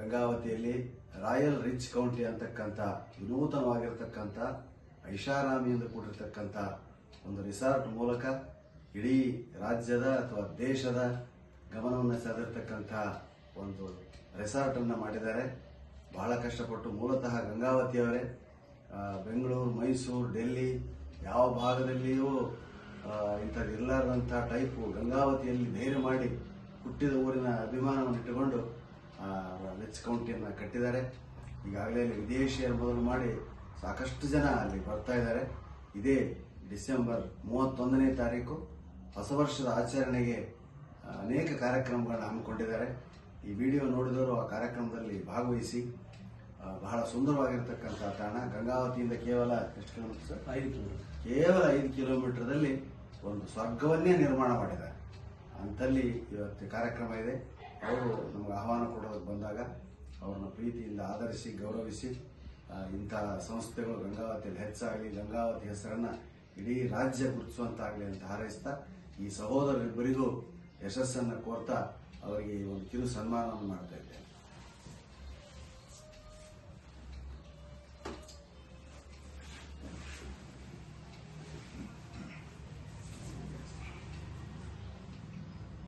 ಗಂಗಾವತಿಯಲ್ಲಿ royal rich county ಅಂತಕ್ಕಂಥ ವಿನೂತನವಾಗಿರತಕ್ಕಂಥ ಐಷಾರಾಮಿ ಎಂದು ಕೂಡಿರ್ತಕ್ಕಂಥ ಒಂದು ರಿಸಾರ್ಟ್ ಮೂಲಕ ಇಡೀ ರಾಜ್ಯದ ಅಥವಾ ದೇಶದ ಗಮನವನ್ನು ಸೆಳೆದಿರ್ತಕ್ಕಂಥ ಒಂದು ರೆಸಾರ್ಟನ್ನು ಮಾಡಿದ್ದಾರೆ. ಬಹಳ ಕಷ್ಟಪಟ್ಟು ಮೂಲತಃ ಗಂಗಾವತಿಯವರೇ. ಬೆಂಗಳೂರು, ಮೈಸೂರು, ಡೆಲ್ಲಿ ಯಾವ ಭಾಗದಲ್ಲಿಯೂ ಇಂಥದ್ದು ಇರಲಾರದಂಥ ಟೈಪು ಗಂಗಾವತಿಯಲ್ಲಿ ಧೈರ್ಯ ಮಾಡಿ ಹುಟ್ಟಿದ ಊರಿನ ಅಭಿಮಾನವನ್ನು ಇಟ್ಟುಕೊಂಡು ರಿಚ್ ಕೌಂಟಿಯನ್ನು ಕಟ್ಟಿದ್ದಾರೆ. ಈಗಾಗಲೇ ವಿದೇಶಿಯರು ಮೊದಲು ಮಾಡಿ ಸಾಕಷ್ಟು ಜನ ಅಲ್ಲಿ ಬರ್ತಾ ಇದ್ದಾರೆ. ಇದೇ ಡಿಸೆಂಬರ್ 31ನೇ ತಾರೀಕು ಹೊಸ ವರ್ಷದ ಆಚರಣೆಗೆ ಅನೇಕ ಕಾರ್ಯಕ್ರಮಗಳನ್ನು ಹಮ್ಮಿಕೊಂಡಿದ್ದಾರೆ. ಈ ವಿಡಿಯೋ ನೋಡಿದವರು ಆ ಕಾರ್ಯಕ್ರಮದಲ್ಲಿ ಭಾಗವಹಿಸಿ ಬಹಳ ಸುಂದರವಾಗಿರ್ತಕ್ಕಂಥ ತಾಣ. ಗಂಗಾವತಿಯಿಂದ ಕೇವಲ ಎಷ್ಟು ಕಿಲೋಮೀಟರ್ ಸರ್? 5 ಕಿಲೋಮೀಟರ್. ಕೇವಲ 5 ಕಿಲೋಮೀಟರ್ದಲ್ಲಿ ಒಂದು ಸ್ವರ್ಗವನ್ನೇ ನಿರ್ಮಾಣ ಮಾಡಿದ್ದಾರೆ. ಅಂತಲ್ಲಿ ಇವತ್ತು ಕಾರ್ಯಕ್ರಮ ಇದೆ. ಅವರು ನಮಗೆ ಆಹ್ವಾನ ಕೊಡೋದಕ್ಕೆ ಬಂದಾಗ ಅವ್ರನ್ನ ಪ್ರೀತಿಯಿಂದ ಆಧರಿಸಿ ಗೌರವಿಸಿ ಇಂಥ ಸಂಸ್ಥೆಗಳು ಗಂಗಾವತಿಯಲ್ಲಿ ಹೆಚ್ಚಾಗಲಿ, ಗಂಗಾವತಿ ಹೆಸರನ್ನು ಇಡೀ ರಾಜ್ಯ ಗುರುತಿಸುವಂತಾಗಲಿ ಅಂತ ಹಾರೈಸ್ತಾ ಈ ಸಹೋದರರಿಬ್ಬರಿಗೂ ಯಶಸ್ಸನ್ನು ಕೋರ್ತಾ ಅವರಿಗೆ ಒಂದು ಕಿರು ಸನ್ಮಾನವನ್ನು ಮಾಡ್ತಾ ಇದ್ದೇನೆ.